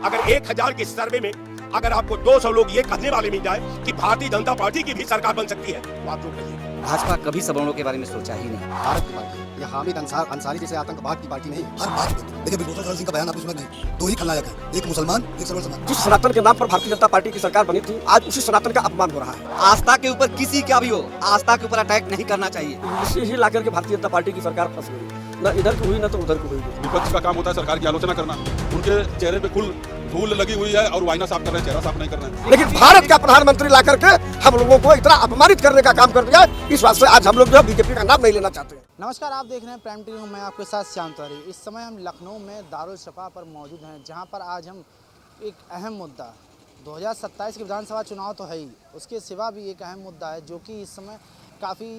अगर 1000 के सर्वे में अगर आपको 200 लोग ये कहने वाले मिल जाए कि भारतीय जनता पार्टी की भी सरकार बन सकती है तो आप चुप रहिए। भाजपा कभी सवर्णों के बारे में सोचा ही नहीं। भारत की पार्टी या हामिद अंसारी जैसे आतंकवाद की पार्टी नहीं है। हर बात पे देखिए बिल्कुल सर सिंह का बयान आपने सुना नहीं, दो ही खलनायक है, एक मुसलमान एक सर्व समाज। जिस सनातन के नाम पर भारतीय जनता पार्टी की सरकार बनी थी, आज उसी सनातन का अपमान हो रहा है। आस्था के ऊपर किसी का भी हो, आस्था के ऊपर अटैक नहीं करना चाहिए। इसी ही लाकर के भारतीय जनता पार्टी की सरकार फंस गई, न इधर की हुई न तो उधर की हुई। विपक्ष का काम होता है सरकार की आलोचना करना, उनके चेहरे पे कुल धूल लगी हुई है और वाइना साफ कर रहे हैं, चेहरा साफ नहीं कर रहे हैं। लेकिन भारत का प्रधानमंत्री ला करके हम लोगों को इतना अपमानित करने का काम कर दिया, इस बात से आज हम लोग जो बीजेपी का नाम नहीं लेना चाहते। नमस्कार, आप देख रहे हैं प्राइम टीवी, मैं आपके साथ श्याम तिवारी। इस समय हम लखनऊ में दारुल शफा पर मौजूद हैं, जहां पर आज हम एक अहम मुद्दा 2027 के विधानसभा चुनाव तो है ही, उसके सिवा भी एक अहम मुद्दा है जो कि इस समय काफ़ी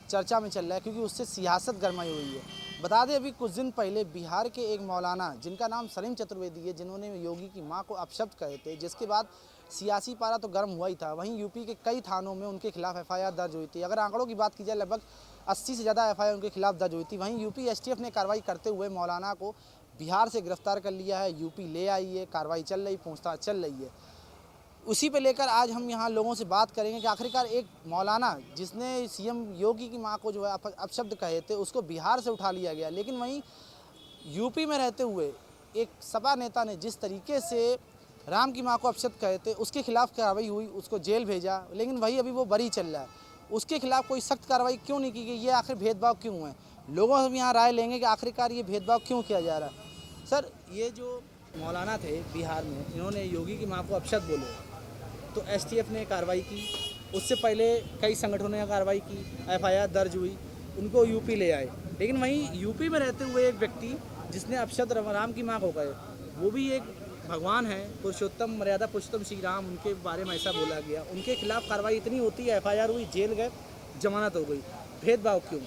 चर्चा में चल रहा है, क्योंकि उससे सियासत गरमाई हुई है। बता दें, अभी कुछ दिन पहले बिहार के एक मौलाना जिनका नाम सलीम चतुर्वेदी है, जिन्होंने योगी की मां को अपशब्द कहे थे, जिसके बाद सियासी पारा तो गर्म हुआ ही था। वहीं यूपी के कई थानों में उनके खिलाफ एफआईआर दर्ज हुई थी। अगर आंकड़ों की बात की जाए, लगभग 80 से ज़्यादा एफआईआर उनके खिलाफ दर्ज हुई थी। वहीं यूपी एसटीएफ ने कार्रवाई करते हुए मौलाना को बिहार से गिरफ्तार कर लिया है, यूपी ले आई है, कार्रवाई चल रही, पूछताछ चल रही है। उसी पे लेकर आज हम यहाँ लोगों से बात करेंगे कि आखिरकार एक मौलाना जिसने सीएम योगी की मां को जो है अपशब्द कहे थे, उसको बिहार से उठा लिया गया, लेकिन वहीं यूपी में रहते हुए एक सपा नेता ने जिस तरीके से राम की मां को अपशब्द कहे थे, उसके खिलाफ कार्रवाई हुई, उसको जेल भेजा, लेकिन वही अभी वो बरी चल रहा है। उसके खिलाफ कोई सख्त कार्रवाई क्यों नहीं की गई? ये आखिर भेदभाव क्यों है? लोगों से हम यहाँ राय लेंगे कि आखिरकार ये भेदभाव क्यों किया जा रहा है। सर, ये जो मौलाना थे बिहार में, इन्होंने योगी की मां को अपशब्द बोले तो एसटीएफ ने कार्रवाई की। उससे पहले कई संगठनों ने कार्रवाई की, एफआईआर दर्ज हुई, उनको यूपी ले आए। लेकिन वहीं यूपी में रहते हुए एक व्यक्ति जिसने अपशब्द राम की मां को कहे, वो भी एक भगवान है, पुरुषोत्तम मर्यादा पुरुषोत्तम श्री राम, उनके बारे में ऐसा बोला गया, उनके खिलाफ कार्रवाई इतनी होती है, एफआईआर हुई, जेल गए, जमानत हो गई। भेदभाव क्यों?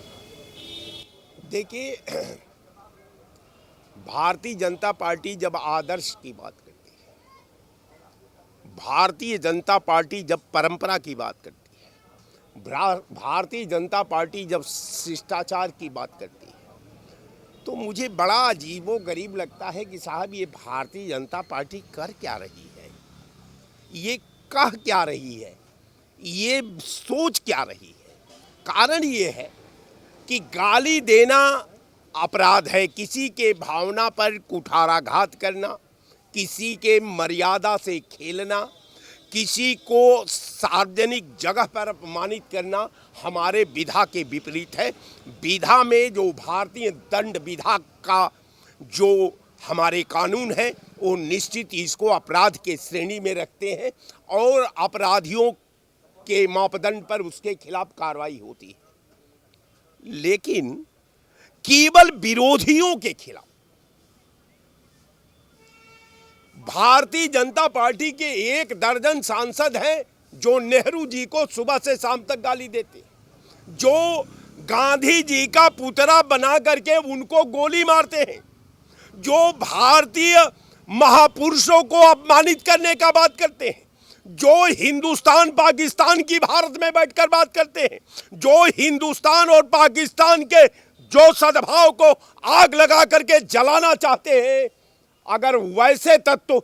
देखिए, भारतीय जनता पार्टी जब आदर्श की बात करती है, भारतीय जनता पार्टी जब परंपरा की बात करती है, भारतीय जनता पार्टी जब शिष्टाचार की बात करती है, तो मुझे बड़ा अजीबो गरीब लगता है कि साहब ये भारतीय जनता पार्टी कर क्या रही है, ये कह क्या रही है, ये सोच क्या रही है। कारण ये है कि गाली देना अपराध है, किसी के भावना पर कुठाराघात करना, किसी के मर्यादा से खेलना, किसी को सार्वजनिक जगह पर अपमानित करना हमारे विधा के विपरीत है। विधा में जो भारतीय दंड विधा का जो हमारे कानून है, वो निश्चित इसको अपराध के श्रेणी में रखते हैं और अपराधियों के मापदंड पर उसके खिलाफ कार्रवाई होती है। लेकिन केवल विरोधियों के खिलाफ भारतीय जनता पार्टी के 1 दर्जन सांसद हैं जो नेहरू जी को सुबह से शाम तक गाली देते हैं, जो गांधी जी का पुतला बना करके उनको गोली मारते हैं, जो भारतीय महापुरुषों को अपमानित करने का बात करते हैं, जो हिंदुस्तान पाकिस्तान की भारत में बैठकर बात करते हैं, जो हिंदुस्तान और पाकिस्तान के जो सद्भाव को आग लगा करके जलाना चाहते हैं, अगर वैसे तत्व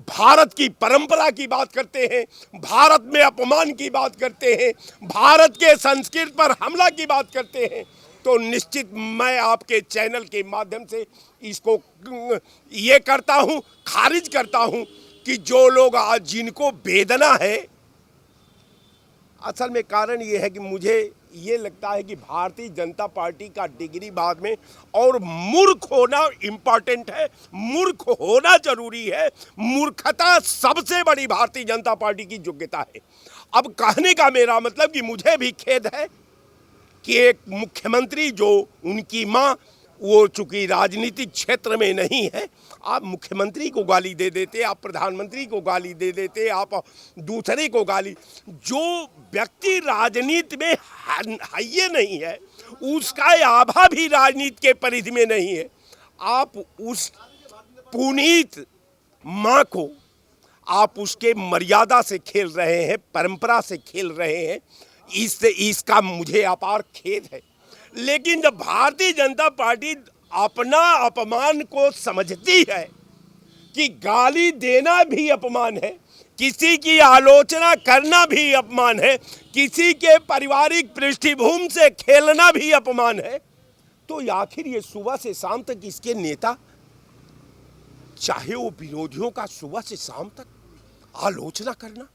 भारत की परंपरा की बात करते हैं, भारत में अपमान की बात करते हैं, भारत के संस्कृति पर हमला की बात करते हैं, तो निश्चित मैं आपके चैनल के माध्यम से इसको ये करता हूं, खारिज करता हूं कि जो लोग आज जिनको वेदना है, असल में कारण ये है कि मुझे ये लगता है कि भारतीय जनता पार्टी का डिग्री बाद में और मूर्ख होना इम्पॉर्टेंट है, मूर्ख होना जरूरी है। मूर्खता सबसे बड़ी भारतीय जनता पार्टी की योग्यता है। अब कहने का मेरा मतलब कि मुझे भी खेद है कि एक मुख्यमंत्री जो उनकी मां, वो चूंकि राजनीतिक क्षेत्र में नहीं है, आप मुख्यमंत्री को गाली दे देते, आप प्रधानमंत्री को गाली दे देते, आप दूसरे को गाली, जो व्यक्ति राजनीति में है नहीं है, उसका आभा भी राजनीति के परिधि में नहीं है, आप उस पुनीत मां को आप उसके मर्यादा से खेल रहे हैं, परंपरा से खेल रहे हैं, इसका मुझे अपार खेद है। लेकिन जब भारतीय जनता पार्टी अपना अपमान को समझती है कि गाली देना भी अपमान है, किसी की आलोचना करना भी अपमान है, किसी के पारिवारिक पृष्ठभूमि से खेलना भी अपमान है, तो आखिर ये सुबह से शाम तक इसके नेता, चाहे वो विरोधियों का सुबह से शाम तक आलोचना करना,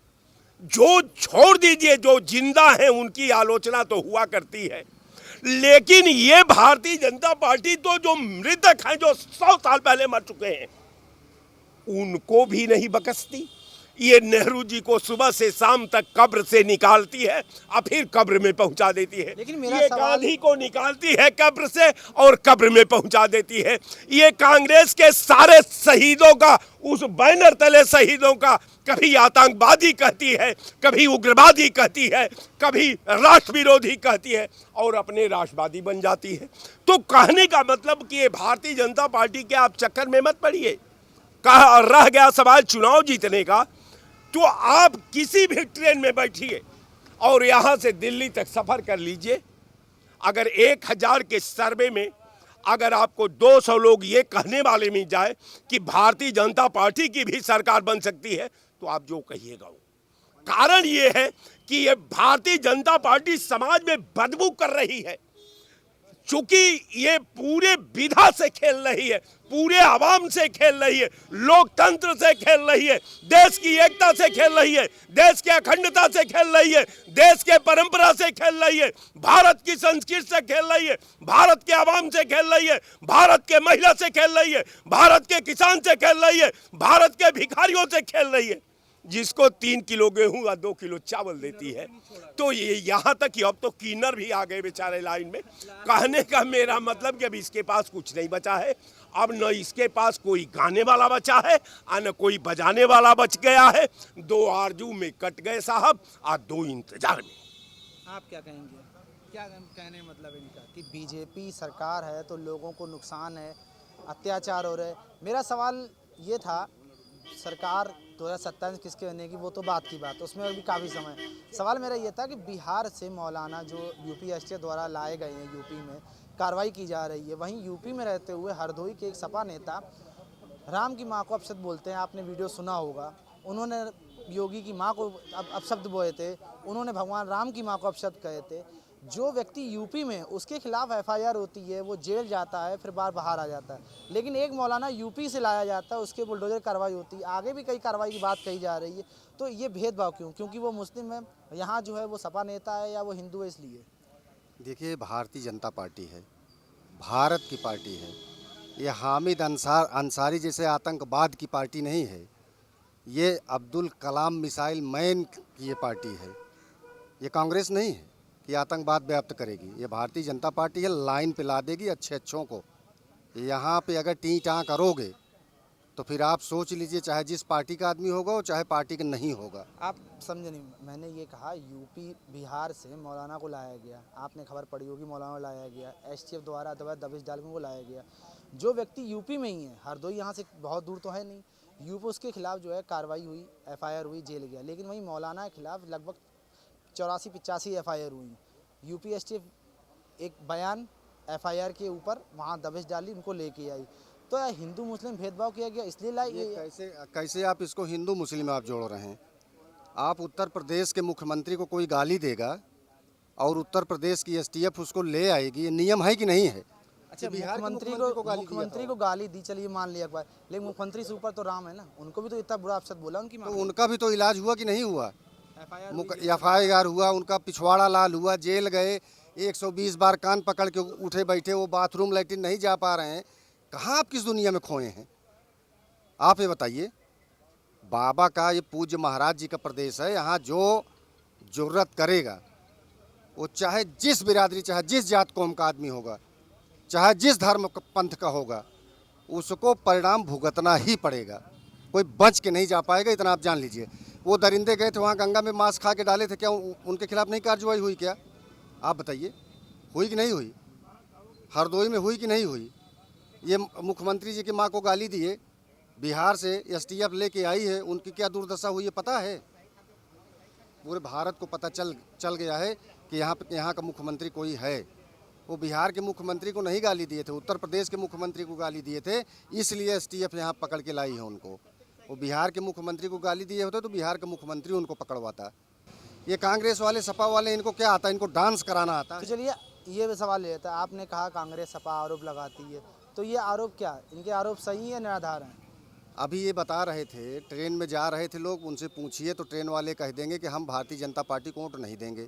जो छोड़ दीजिए जो जिंदा हैं उनकी आलोचना तो हुआ करती है, लेकिन ये भारतीय जनता पार्टी तो जो मृतक हैं, जो 100 साल पहले मर चुके हैं, उनको भी नहीं बकसती। ये नेहरू जी को सुबह से शाम तक कब्र से निकालती है और फिर कब्र में पहुंचा देती है। लेकिन मेरा ये सवाल- गांधी को निकालती है कब्र से और कब्र में पहुंचा देती है। ये कांग्रेस के सारे शहीदों का, उस बैनर तले शहीदों का कभी आतंकवादी कहती है, कभी उग्रवादी कहती है, कभी राष्ट्र विरोधी कहती है और अपने राष्ट्रवादी बन जाती है। तो कहने का मतलब कि ये भारतीय जनता पार्टी के आप चक्कर में मत पड़िए। कहा रह गया सवाल चुनाव जीतने का, तो आप किसी भी ट्रेन में बैठिए और यहाँ से दिल्ली तक सफ़र कर लीजिए। अगर 1000 के सर्वे में अगर आपको 200 लोग ये कहने वाले मिल जाए कि भारतीय जनता पार्टी की भी सरकार बन सकती है, तो आप जो कहिएगा वो। कारण ये है कि ये भारतीय जनता पार्टी समाज में बदबू कर रही है, चूंकि ये पूरे विधा से खेल रही है, पूरे आवाम से खेल रही है, लोकतंत्र से खेल रही है, देश की एकता से खेल रही है, देश की अखंडता से खेल रही है, देश के परंपरा से खेल रही है, भारत की संस्कृति से खेल रही है, भारत के आवाम से खेल रही है, भारत के महिला से खेल रही है, भारत के किसान से खेल रही है, भारत के भिखारियों से खेल रही है, जिसको 3 किलो गेहूं या 2 किलो चावल देती है। तो ये यहाँ तक कि अब तो किन्नर भी आ गए बेचारे लाइन में। कहने का मेरा मतलब कि अब इसके पास कुछ नहीं बचा है, अब न इसके पास कोई गाने वाला बचा है और न कोई बजाने वाला बच गया है। 2 आरजू में कट गए साहब और 2 इंतजार में। आप क्या कहेंगे? क्या कहने मतलब इनका कि बीजेपी सरकार है तो लोगों को नुकसान है, अत्याचार हो रहे। मेरा सवाल ये था, सरकार 2027 किसके बनने की वो तो बात की बात, उसमें अभी काफ़ी समय। सवाल मेरा ये था कि बिहार से मौलाना जो यूपी एसटी द्वारा लाए गए हैं, यूपी में कार्रवाई की जा रही है, वहीं यूपी में रहते हुए हरदोई के एक सपा नेता राम की मां को अपशब्द बोलते हैं, आपने वीडियो सुना होगा। उन्होंने योगी की मां को अपशब्द बोए थे, उन्होंने भगवान राम की मां को अपशब्द कहे थे। जो व्यक्ति यूपी में, उसके खिलाफ एफआईआर होती है, वो जेल जाता है, फिर बाहर आ जाता है। लेकिन एक मौलाना यूपी से लाया जाता है, उसके बुलडोजर कार्रवाई होती है, आगे भी कई कार्रवाई की बात कही जा रही है। तो ये भेदभाव क्यों? क्योंकि वो मुस्लिम है, यहाँ जो है वो सपा नेता है, या वो हिंदू है इसलिए? देखिए, भारतीय जनता पार्टी है, भारत की पार्टी है। ये हामिद अंसारी जैसे आतंकवाद की पार्टी नहीं है। ये अब्दुल कलाम मिसाइल मैन की ये पार्टी है। ये कांग्रेस नहीं है कि आतंकवाद व्याप्त करेगी। ये भारतीय जनता पार्टी है, लाइन पे ला देगी अच्छों को। यहाँ पे अगर टी टाँ करोगे तो फिर आप सोच लीजिए, चाहे जिस पार्टी का आदमी होगा और चाहे पार्टी का नहीं होगा। आप समझे नहीं, मैंने ये कहा यूपी बिहार से मौलाना को लाया गया, आपने खबर पड़ी होगी, मौलाना को लाया गया, एसटीएफ द्वारा दबिश डाल के वो लाया गया। जो व्यक्ति यूपी में ही है, हरदोई यहाँ से बहुत दूर तो है नहीं, यूपी उसके खिलाफ जो है कार्रवाई हुई, एफआईआर हुई, जेल गया। लेकिन वहीं मौलाना के खिलाफ लगभग 84-85 एफआईआर हुई। यूपी एसटीएफ एक बयान एफआईआर के ऊपर वहाँ दबिश डाली, उनको लेके आई। तो यार हिंदू मुस्लिम भेदभाव किया गया इसलिए लाई। कैसे आप इसको हिंदू मुस्लिम आप जोड़ रहे हैं? आप उत्तर प्रदेश के मुख्यमंत्री को कोई गाली देगा और उत्तर प्रदेश की एसटीएफ उसको ले आएगी, ये नियम है कि नहीं है? अच्छा, बिहार के मुख्यमंत्री को गाली दी, चलिए मान लिया एक बार, लेकिन मुख्यमंत्री से ऊपर तो राम है ना, उनको भी तो इतना बुरा अपशब्द बोला उनकी मां तो को। उनका भी तो इलाज हुआ कि नहीं हुआ? एफआईआर एफआईआर हुआ, उनका पिछवाड़ा लाल हुआ, जेल गए, 120 बार कान पकड़ के उठे बैठे, वो बाथरूम लैट्रिन नहीं जा पा रहे हैं। कहाँ आप किस दुनिया में खोए हैं? आप ये बताइए। बाबा का ये पूज्य महाराज जी का प्रदेश है, यहाँ जो जरूरत करेगा वो चाहे जिस बिरादरी, चाहे जिस जात कौम का आदमी होगा, चाहे जिस धर्म पंथ का होगा, उसको परिणाम भुगतना ही पड़ेगा। कोई बच के नहीं जा पाएगा, इतना आप जान लीजिए। वो दरिंदे गए थे वहाँ गंगा में मांस खा के डाले थे, क्या उनके खिलाफ नहीं कार्रवाई हुई? क्या आप बताइए, हुई कि नहीं हुई? हरदोई में हुई कि नहीं हुई? ये मुख्यमंत्री जी की मां को गाली दिए, बिहार से एसटीएफ लेके आई है, उनकी क्या दुर्दशा हुई है पता है? पूरे भारत को पता चल गया है कि यहाँ का मुख्यमंत्री कोई है। वो बिहार के मुख्यमंत्री को नहीं गाली दिए थे, उत्तर प्रदेश के मुख्यमंत्री को गाली दिए थे, इसलिए एसटीएफ यहाँ पकड़ के लाई है उनको। वो बिहार के मुख्यमंत्री को गाली दिए होते तो बिहार के मुख्यमंत्री उनको पकड़वाता। ये कांग्रेस वाले, सपा वाले, इनको क्या आता है? इनको डांस कराना आता है। तो चलिए ये भी सवाल ये था, आपने कहा कांग्रेस सपा आरोप लगाती है, तो ये आरोप क्या, इनके आरोप सही है निराधार हैं? अभी ये बता रहे थे, ट्रेन में जा रहे थे लोग, उनसे पूछिए तो ट्रेन वाले कह देंगे कि हम भारतीय जनता पार्टी को वोट नहीं देंगे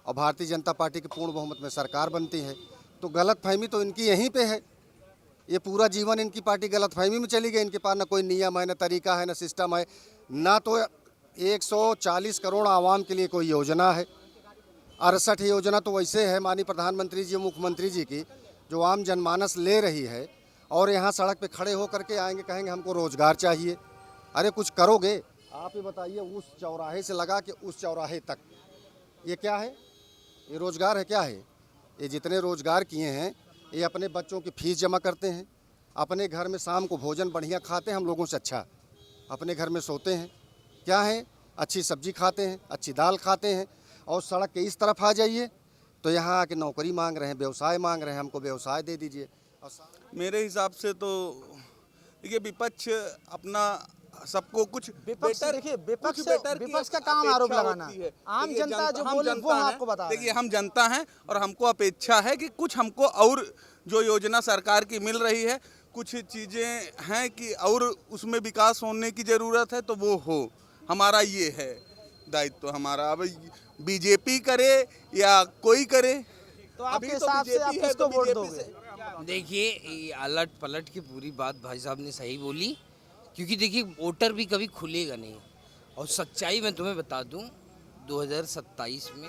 और भारतीय जनता पार्टी की पूर्ण बहुमत में सरकार बनती है। तो गलतफहमी तो इनकी यहीं पे है। ये पूरा जीवन इनकी पार्टी गलतफहमी में चली गई। इनके पास ना कोई नियम है, ना तरीका है, ना सिस्टम है, ना तो 140 करोड़ आवाम के लिए कोई योजना है। 68 योजना तो वैसे है माननीय प्रधानमंत्री जी, मुख्यमंत्री जी की, जो आम जनमानस ले रही है, और यहाँ सड़क पे खड़े होकर के आएंगे, कहेंगे हमको रोजगार चाहिए। अरे कुछ करोगे? आप ये बताइए, उस चौराहे से लगा के उस चौराहे तक ये क्या है? ये रोजगार है? क्या है ये? जितने रोजगार किए हैं, ये अपने बच्चों की फीस जमा करते हैं, अपने घर में शाम को भोजन बढ़िया खाते हैं, हम लोगों से अच्छा अपने घर में सोते हैं। क्या है? अच्छी सब्जी खाते हैं, अच्छी दाल खाते हैं। और सड़क के इस तरफ आ जाइए तो यहाँ आके नौकरी मांग रहे हैं, व्यवसाय मांग रहे हैं, हमको व्यवसाय दे दीजिए। मेरे हिसाब से तो देखिए, विपक्ष अपना सबको कुछ विपक्ष, बेटर, देखिए विपक्ष कुछ बेटर की विपक्ष का काम आरोप अपेक्षा लगाना होती है। आम देखिए, जनता जो हम बोले वो जनता हैं। आपको बता रहे देखिए, हैं। हम जनता हैं और हमको अपेक्षा है कि कुछ हमको और जो योजना सरकार की मिल रही है, कुछ चीज़ें हैं कि और उसमें विकास होने की ज़रूरत है, तो वो हो। हमारा ये है दायित्व हमारा। अब बीजेपी करे या कोई करे, तो आपके अभी तो हिसाब से बीजेपी आप है, किसको तो वोट बीजेपी दोगे? से। देखिए, ये अलट पलट की पूरी बात भाई साहब ने सही बोली, क्योंकि देखिए वोटर भी कभी खुलेगा नहीं। और सच्चाई मैं तुम्हें बता दूं, 2027 में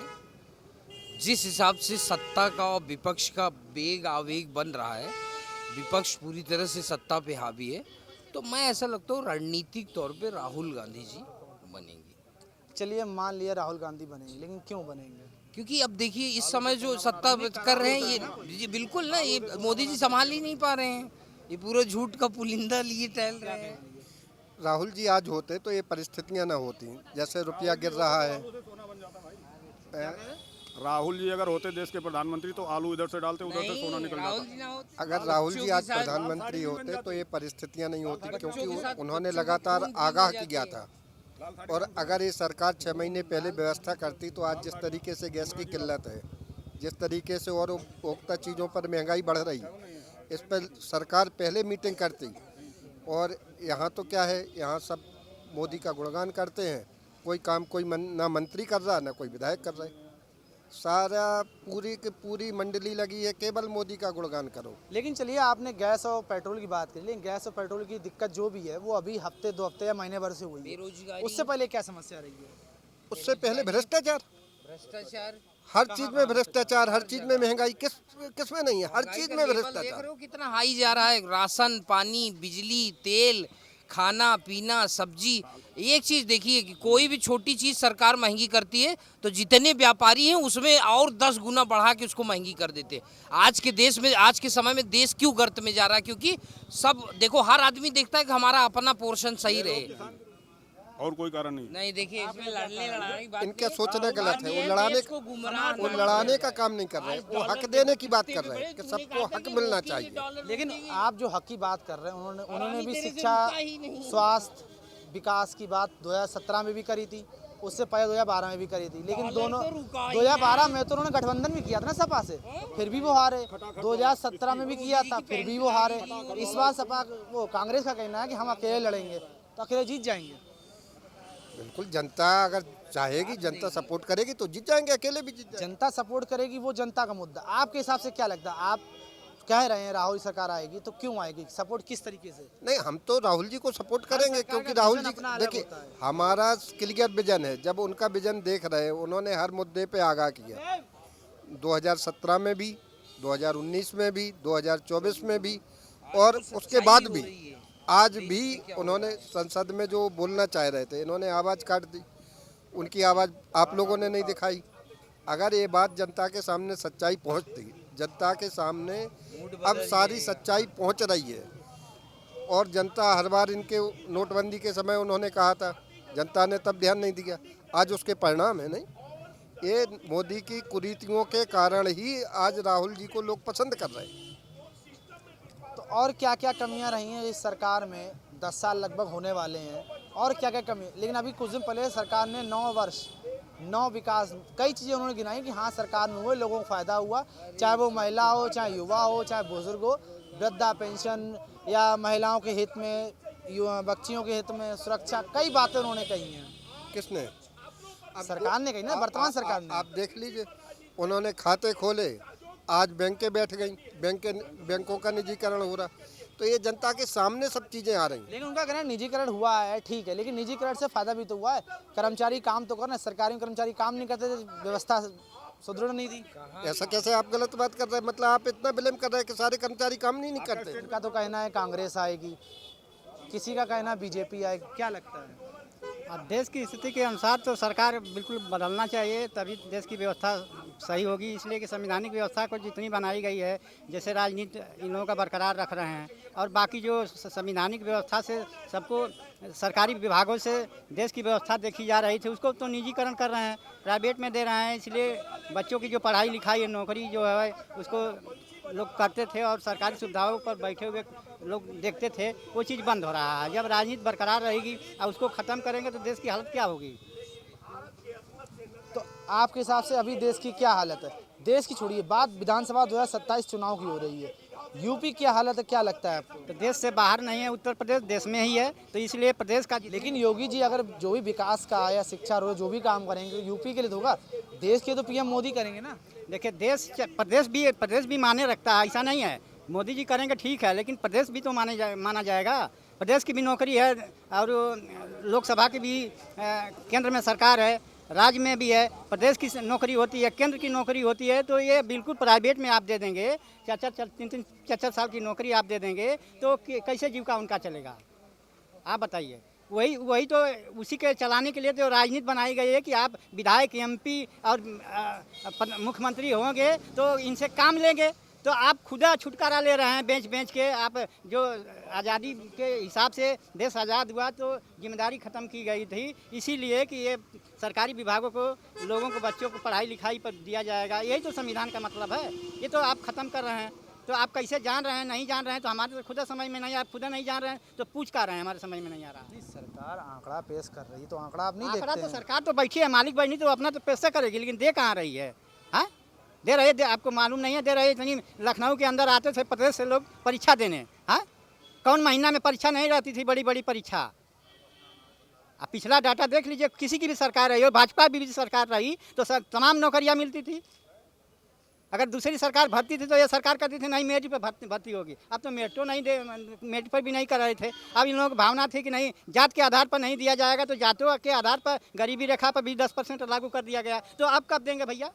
जिस हिसाब से सत्ता का और विपक्ष का बेग आवेग बन रहा है, विपक्ष पूरी तरह से सत्ता पे हावी है, तो मैं ऐसा लगता हूँ रणनीतिक तौर पे राहुल गांधी जी बनेंगे। चलिए मान लिया राहुल गांधी बनेंगे, लेकिन क्यों बनेंगे? क्योंकि अब देखिए इस समय जो सत्ता कर रहे हैं ये बिल्कुल ना, ये मोदी जी संभाल ही नहीं पा रहे हैं, ये पूरा झूठ का पुलिंदा लिए टहल रहे हैं। राहुल जी आज होते तो ये परिस्थितियां ना होती, जैसे रुपया गिर रहा है। राहुल जी अगर होते देश के प्रधानमंत्री तो आलू इधर से डालते, उधर से सोना निकल राहुल जाता। जी ना होते, अगर राहुल जी आज प्रधानमंत्री होते तो ये परिस्थितियां नहीं होती, क्योंकि उन्होंने लगातार आगाह किया था। और अगर ये सरकार 6 महीने पहले व्यवस्था करती तो आज जिस तरीके से गैस की किल्लत है, जिस तरीके से और उपभोक्ता चीज़ों पर महंगाई बढ़ रही, इस पर सरकार पहले मीटिंग करती। और यहाँ तो क्या है, यहाँ सब मोदी का गुणगान करते हैं, कोई काम कोई ना मंत्री कर रहा ना कोई विधायक कर रहा है, सारा पूरी की पूरी मंडली लगी है केवल मोदी का गुणगान करो। लेकिन चलिए, आपने गैस और पेट्रोल की बात करी, लेकिन गैस और पेट्रोल की दिक्कत जो भी है वो अभी हफ्ते 2 हफ्ते या महीने भर से हुई है। बेरोजगारी, उससे पहले क्या समस्या रही है? उससे पहले भ्रष्टाचार, हर चीज में भ्रष्टाचार, हर चीज में महंगाई, किस में नहीं है, हर चीज में देख भ्रष्टाचार। रहे हो कितना हाई जा रहा है, राशन, पानी, बिजली, तेल, खाना पीना, सब्जी। एक चीज देखिए कि कोई भी छोटी चीज सरकार महंगी करती है तो जितने व्यापारी हैं उसमें और 10 गुना बढ़ा के उसको महंगी कर देते हैं। आज के देश में, आज के समय में देश क्यों गर्त में जा रहा है? क्योंकि सब देखो, हर आदमी देखता है कि हमारा अपना पोर्शन सही रहे, और कोई कारण नहीं। नहीं देखिए इसमें लड़ने की बात इनका सोचना गलत है। वो लड़ाने का काम नहीं कर रहे हैं, वो हक देने की बात कर रहे हैं कि सबको हक मिलना चाहिए। लेकिन आप जो हक की बात कर रहे हैं, उन्होंने भी शिक्षा, स्वास्थ्य, विकास की बात 2017 में भी करी थी, उससे पहले 2012 में भी करी थी। लेकिन दोनों 2012 में तो उन्होंने गठबंधन भी किया था ना सपा से, फिर भी वो हारे। 2017 में भी किया था, फिर भी वो हारे। इस बार सपा, वो कांग्रेस का कहना है कि हम अकेले लड़ेंगे तो अकेले जीत जाएंगे। बिल्कुल, जनता अगर चाहेगी, जनता सपोर्ट करेगी तो जीत जाएंगे, अकेले भी जीत जाएंगे। जनता सपोर्ट करेगी, वो जनता का मुद्दा। आपके हिसाब से क्या लगता है? आप कह रहे हैं राहुल सरकार आएगी, तो क्यों आएगी? सपोर्ट किस तरीके से? नहीं, हम तो राहुल जी को सपोर्ट करेंगे, क्योंकि राहुल जी, देखिए हमारा क्लियर विजन है। जब उनका विजन देख रहे हैं, उन्होंने हर मुद्दे पे आगाह किया, 2017 में भी, 2019 में भी, 2024 में भी, और उसके बाद भी आज भी उन्होंने संसद में जो बोलना चाह रहे थे, इन्होंने आवाज़ काट दी। उनकी आवाज़ आप लोगों ने नहीं दिखाई। अगर ये बात जनता के सामने सच्चाई पहुंचती, जनता के सामने अब सारी सच्चाई पहुंच रही है, और जनता हर बार इनके नोटबंदी के समय उन्होंने कहा था, जनता ने तब ध्यान नहीं दिया, आज उसके परिणाम है। नहीं, ये मोदी की कुरीतियों के कारण ही आज राहुल जी को लोग पसंद कर रहे हैं। तो और क्या क्या कमियां रही हैं इस सरकार में? 10 साल लगभग होने वाले हैं, और क्या क्या कमी? लेकिन अभी कुछ दिन पहले सरकार ने 9 वर्ष 9 विकास कई चीज़ें उन्होंने गिनाई कि हाँ सरकार में हुए, लोगों को फ़ायदा हुआ, चाहे वो महिला हो, चाहे युवा हो, चाहे बुजुर्ग हो, वृद्धा पेंशन या महिलाओं के हित में, बच्चियों के हित में सुरक्षा, कई बातें उन्होंने कही हैं। किसने? सरकार ने कही ना, वर्तमान सरकार ने। आप देख लीजिए, उन्होंने खाते खोले, आज बैंकें बैठ गई, बैंकों का निजीकरण हो रहा। तो ये जनता के सामने सब चीज़ें आ रही हैं। लेकिन उनका कहना है निजीकरण हुआ है, ठीक है, लेकिन निजीकरण से फायदा भी तो हुआ है। कर्मचारी काम तो करना, सरकारी में कर्मचारी काम नहीं करते, व्यवस्था सुदृढ़ नहीं थी। ऐसा कैसे आप गलत बात कर रहे हैं? मतलब आप इतना ब्लेम कर रहे हैं कि सारे कर्मचारी काम नहीं करते। उनका तो कहना है कांग्रेस आएगी, किसी का कहना बीजेपी आएगी, क्या लगता है? अब देश की स्थिति के अनुसार तो सरकार बिल्कुल बदलना चाहिए, तभी देश की व्यवस्था सही होगी। इसलिए कि संवैधानिक व्यवस्था को जितनी बनाई गई है, जैसे राजनीति इन लोगों का बरकरार रख रहे हैं, और बाकी जो संवैधानिक व्यवस्था से सबको सरकारी विभागों से देश की व्यवस्था देखी जा रही थी, उसको तो निजीकरण कर रहे हैं, प्राइवेट में दे रहे हैं। इसलिए बच्चों की जो पढ़ाई लिखाई नौकरी जो है उसको लोग करते थे और सरकारी सुविधाओं पर बैठे हुए लोग देखते थे, वो चीज़ बंद हो रहा है। जब राजनीति बरकरार रहेगी और उसको ख़त्म करेंगे तो देश की हालत क्या होगी? तो आपके हिसाब से अभी देश की क्या हालत है? देश की छोड़िए, बात विधानसभा 2027 चुनाव की हो रही है, यूपी की हालत है, क्या लगता है आपको? तो देश से बाहर नहीं है, उत्तर प्रदेश देश में ही है, तो इसलिए प्रदेश का। लेकिन योगी जी अगर जो भी विकास का या शिक्षा रो जो भी काम करेंगे यूपी के लिए तो होगा, देश के तो पीएम मोदी करेंगे ना। देखिए प्रदेश भी माने रखता है, ऐसा नहीं है। मोदी जी करेंगे ठीक है, लेकिन प्रदेश भी तो माना जाएगा। प्रदेश की भी नौकरी है और लोकसभा की भी केंद्र में सरकार है, राज्य में भी है, प्रदेश की नौकरी होती है, केंद्र की नौकरी होती है। तो ये बिल्कुल प्राइवेट में आप दे देंगे, 4 साल की नौकरी आप दे देंगे तो कैसे जीविका उनका चलेगा? आप बताइए। वही तो उसी के चलाने के लिए तो राजनीति बनाई गई है कि आप विधायक, एमपी और मुख्यमंत्री होंगे तो इनसे काम लेंगे। तो आप खुदा छुटकारा ले रहे हैं बेच के। आप जो आज़ादी के हिसाब से देश आज़ाद हुआ तो जिम्मेदारी ख़त्म की गई थी, इसीलिए कि ये सरकारी विभागों को, लोगों को, बच्चों को पढ़ाई लिखाई पर दिया जाएगा। यही तो संविधान का मतलब है। ये तो आप ख़त्म कर रहे हैं। तो आप कैसे जान रहे हैं? नहीं जान रहे हैं तो हमारे तो खुदा समझ में नहीं, आप खुदा नहीं जान रहे हैं तो पूछ कर रहे हैं, हमारे समझ में नहीं आ रहा। नहीं, सरकार आंकड़ा पेश कर रही है तो आंकड़ा आप नहीं आंकड़ा देखते तो हैं। सरकार तो बैठी है, मालिक बैठी तो अपना तो पैसा करेगी, लेकिन दे कहाँ रही है? हाँ, दे रही है, आपको मालूम नहीं है दे रही है? इतनी लखनऊ के अंदर आते थे प्रदेश से लोग परीक्षा देने। हाँ, कौन महीना में परीक्षा नहीं रहती थी, बड़ी बड़ी परीक्षा। आप पिछला डाटा देख लीजिए, किसी की भी सरकार रही हो, भाजपा भी सरकार रही तो तमाम नौकरियाँ मिलती थी। अगर दूसरी सरकार भर्ती थी तो ये सरकार कहती थी नहीं मेरिट पर भर्ती होगी। अब तो मेरिट नहीं दे, मेरिट पर भी नहीं कर रहे थे। अब इन लोगों की भावना थी कि नहीं, जात के आधार पर नहीं दिया जाएगा, तो जातों के आधार पर गरीबी रेखा पर भी 10% लागू कर दिया गया। तो अब कब देंगे भैया?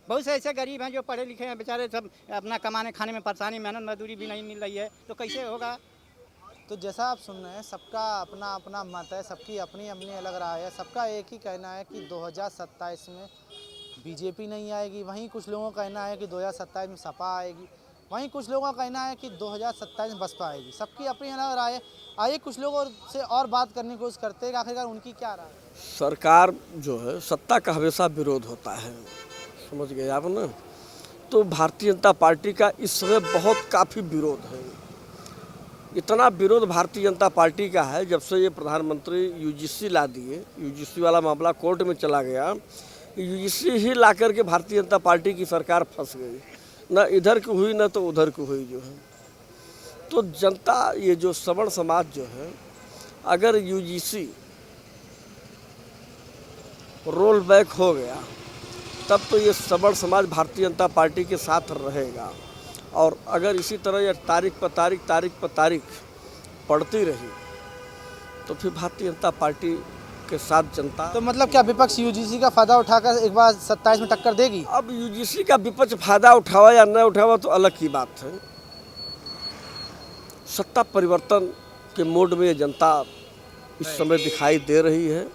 बहुत से ऐसे गरीब हैं जो पढ़े लिखे हैं, बेचारे सब अपना कमाने खाने में परेशानी, मेहनत मजदूरी भी नहीं मिल रही है, तो कैसे होगा? तो जैसा आप सुन रहे हैं, सबका अपना अपना मत है, सबकी अपनी अपनी अलग राय है। सबका एक ही कहना है कि 2027 में बीजेपी नहीं आएगी। वहीं कुछ लोगों का कहना है कि 2027 में सपा आएगी। वहीं कुछ लोगों का कहना है कि 2027 में बसपा आएगी। सबकी अपनी अलग राय है। आइए कुछ लोगों से और बात करने की कोशिश करते हैं कि आखिरकार उनकी क्या राय है। सरकार जो है, सत्ता का हमेशा विरोध होता है, समझ गए आप ना? तो भारतीय जनता पार्टी का इस समय बहुत काफ़ी विरोध है। इतना विरोध भारतीय जनता पार्टी का है, जब से ये प्रधानमंत्री यूजीसी ला दिए, यूजीसी वाला मामला कोर्ट में चला गया, यूजीसी ही ला करके भारतीय जनता पार्टी की सरकार फंस गई। न इधर की हुई न तो उधर की हुई जो है। तो जनता, ये जो सवर्ण समाज जो है, अगर यूजीसी रोल बैक हो गया तब तो ये सवर्ण समाज भारतीय जनता पार्टी के साथ रहेगा। और अगर इसी तरह ये तारीख पर तारीख पड़ती रही तो फिर भारतीय जनता पार्टी के साथ जनता। तो मतलब क्या विपक्ष यूजीसी का फायदा उठाकर एक बार 27 में टक्कर देगी? अब यूजीसी का विपक्ष फायदा उठावा या न उठावा तो अलग की बात है। सत्ता परिवर्तन के मोड में ये जनता इस समय दिखाई दे रही है।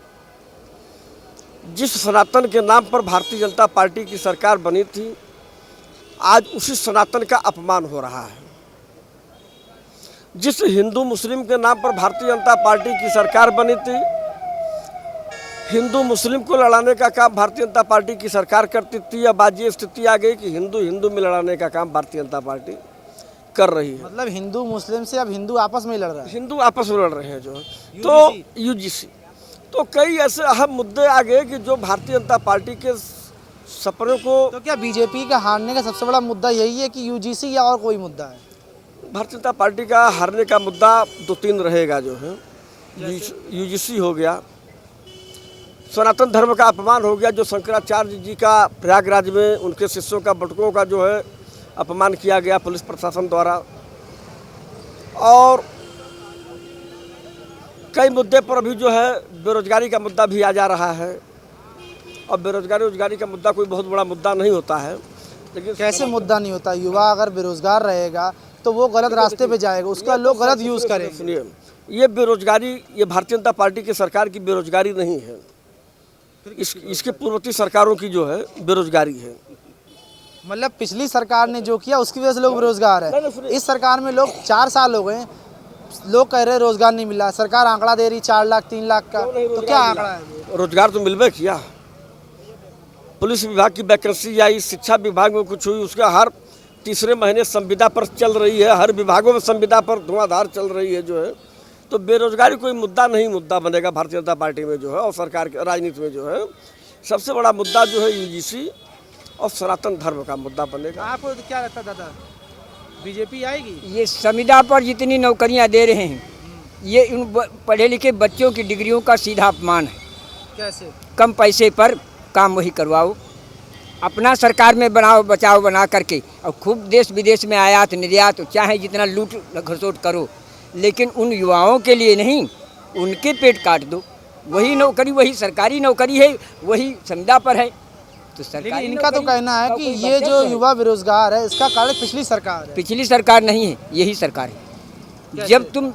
जिस सनातन के नाम पर भारतीय जनता पार्टी की सरकार बनी थी, आज उसी सनातन का अपमान हो रहा है। जिस हिंदू मुस्लिम के नाम पर भारतीय जनता पार्टी की सरकार बनी थी, हिंदू मुस्लिम को लड़ाने का काम भारतीय जनता पार्टी की सरकार करती थी। अब आज ये स्थिति आ गई कि हिंदू हिंदू में लड़ाने का काम भारतीय जनता पार्टी कर रही है। मतलब हिंदू मुस्लिम से अब हिंदू आपस में ही लड़ रहा है। हिंदू आपस में लड़ रहे हैं जो है। तो यूजीसी तो कई ऐसे अहम मुद्दे आ गए कि जो भारतीय जनता पार्टी के सपनों को। तो क्या बीजेपी का हारने का सबसे बड़ा मुद्दा यही है कि यूजीसी या और कोई मुद्दा है? भारतीय जनता पार्टी का हारने का मुद्दा 2-3 रहेगा जो है। यूजीसी हो गया, सनातन धर्म का अपमान हो गया, जो शंकराचार्य जी का प्रयागराज में उनके शिष्यों का बटुकों का जो है अपमान किया गया पुलिस प्रशासन द्वारा, और कई मुद्दे पर अभी जो है बेरोजगारी का मुद्दा भी आ जा रहा है। अब बेरोजगारी का मुद्दा कोई बहुत बड़ा मुद्दा नहीं होता है, लेकिन कैसे मुद्दा नहीं होता? युवा अगर बेरोजगार रहेगा तो वो गलत रास्ते पे जाएगा, उसका लोग गलत यूज़ करेंगे। सुनिए, ये बेरोजगारी, ये भारतीय जनता पार्टी की सरकार की बेरोजगारी नहीं है, इसके पूर्ववर्ती सरकारों की जो है बेरोजगारी है। मतलब पिछली सरकार ने जो किया उसकी वजह से लोग बेरोजगार है। इस सरकार में लोग 4 साल हो गए, लोग कह रहे रोजगार नहीं मिला, सरकार आंकड़ा दे रही 4 लाख 3 लाख का, तो क्या आंकड़ा है? रोजगार तो मिलबे किया। पुलिस विभाग की वैकेंसी आई, शिक्षा विभाग में कुछ हुई, उसका हर तीसरे महीने संविदा पर चल रही है, हर विभागों में संविदा पर धुआंधार चल रही है जो है। तो बेरोजगारी कोई मुद्दा नहीं, मुद्दा बनेगा भारतीय जनता पार्टी में जो है और सरकार के राजनीति में जो है सबसे बड़ा मुद्दा जो है यूजीसी और सनातन धर्म का मुद्दा बनेगा। आपको क्या लगता दादा, बीजेपी आएगी? ये संविदा पर जितनी नौकरियां दे रहे हैं, ये उन पढ़े लिखे बच्चों की डिग्रियों का सीधा अपमान है। कैसे? कम पैसे पर काम वही करवाओ, अपना सरकार में बनाओ बचाओ बना करके, और खूब देश विदेश में आयात निर्यात चाहे जितना लूट घसोट करो, लेकिन उन युवाओं के लिए नहीं, उनके पेट काट दो। वही नौकरी, वही सरकारी नौकरी है, वही संविदा पर है। तो लेकिन इनका तो कहना है कि ये जो युवा बेरोजगार है इसका कारण पिछली सरकार है। पिछली सरकार नहीं है, यही सरकार है। जब तुम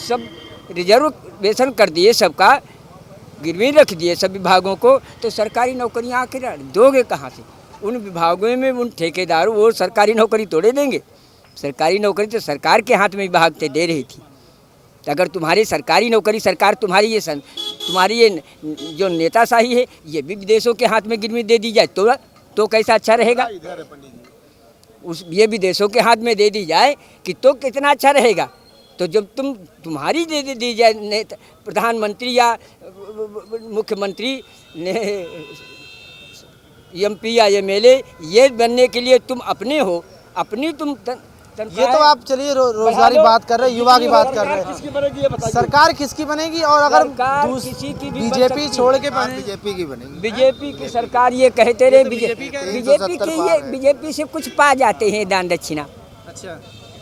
सब रिजर्वेशन कर दिए, सबका गिरवी रख दिए सब विभागों को, तो सरकारी नौकरियां आखिर दोगे कहाँ से? उन विभागों में उन ठेकेदारों वो सरकारी नौकरी तोड़े देंगे। सरकारी नौकरी तो सरकार के हाथ में विभाग से दे रही थी। तो अगर तुम्हारी सरकारी नौकरी सरकार तुम्हारी ये जो नेताशाही है ये भी विदेशों के हाथ में गिरवी दे दी जाए तो कैसा अच्छा रहेगा? ये विदेशों के हाथ में दे दी जाए कि तो कितना अच्छा रहेगा। तो जब तुम्हारी दे दी जाए प्रधानमंत्री या मुख्यमंत्री MP या MLA ये बनने के लिए तुम अपने हो, अपनी तुम ये तो आप चलिए रोजगार की बात कर रहे हैं, युवा की बात कर रहे हैं। सरकार किसकी बनेगी? और अगर किसी की बीजेपी छोड़ के बीजेपी की बनेगी। बीजेपी की सरकार ये कहते रहे बीजेपी से कुछ पा जाते हैं दान दक्षिणा। अच्छा,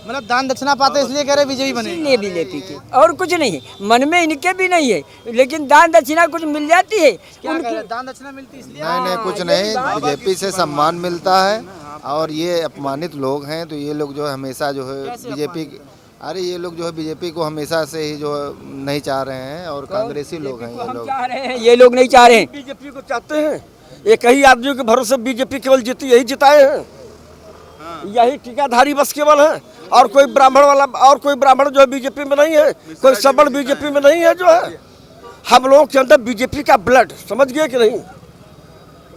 मतलब दान दक्षिणा पाते इसलिए कह रहे बीजेपी बनेगी। बीजेपी की और कुछ नहीं है, मन में इनके भी नहीं है, लेकिन दान दक्षिणा कुछ मिल जाती है। दान दक्षिणा मिलती इसलिए? नहीं, कुछ नहीं, बीजेपी से सम्मान मिलता है और ये अपमानित लोग हैं। तो ये लोग जो है हमेशा जो है बीजेपी, अरे ये लोग जो है बीजेपी को हमेशा से ही जो है नहीं चाह रहे हैं, और कांग्रेसी लोग हैं ये लोग। चाह रहे हैं, ये लोग नहीं चाह रहे हैं। बीजेपी को चाहते हैं, एक ही आदमी के भरोसे बीजेपी केवल जीती, यही जिताए हैं, यही टीकाधारी बस केवल है। और कोई ब्राह्मण जो है बीजेपी में नहीं है, कोई सबल बीजेपी में नहीं है जो है। हम लोगों के अंदर बीजेपी का ब्लड, समझ गए कि नहीं?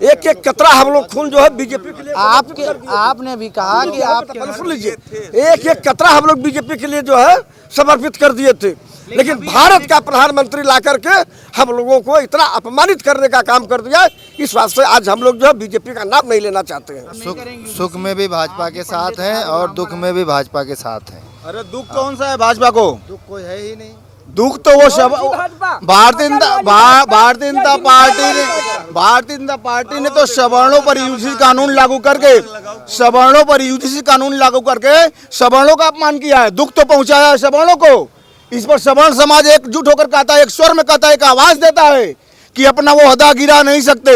एक एक कतरा हम लोग खून जो है बीजेपी के लिए। आपने भी कहा कि आप सुन लीजिए, एक एक कतरा हम लोग बीजेपी के लिए जो है समर्पित कर दिए थे, लेकिन भारत का प्रधानमंत्री ला करके हम लोगों को इतना अपमानित करने का काम कर दिया। इस बात से आज हम लोग जो है बीजेपी का नाम नहीं लेना चाहते हैं। सुख में भी भाजपा के साथ हैं और दुख में भी भाजपा के साथ हैं। अरे दुख कौन सा है भाजपा को? दुख कोई है ही नहीं। दुख तो वो सब भारतीय जनता पार्टी ने तो सवर्णों पर यूजीसी कानून लागू करके सवर्णों का अपमान किया है। दुख तो पहुंचाया है सवर्णों को। इस पर सवर्ण समाज एकजुट होकर कहता है, एक स्वर में कहता है, एक आवाज देता है कि अपना वो हदा गिरा नहीं सकते।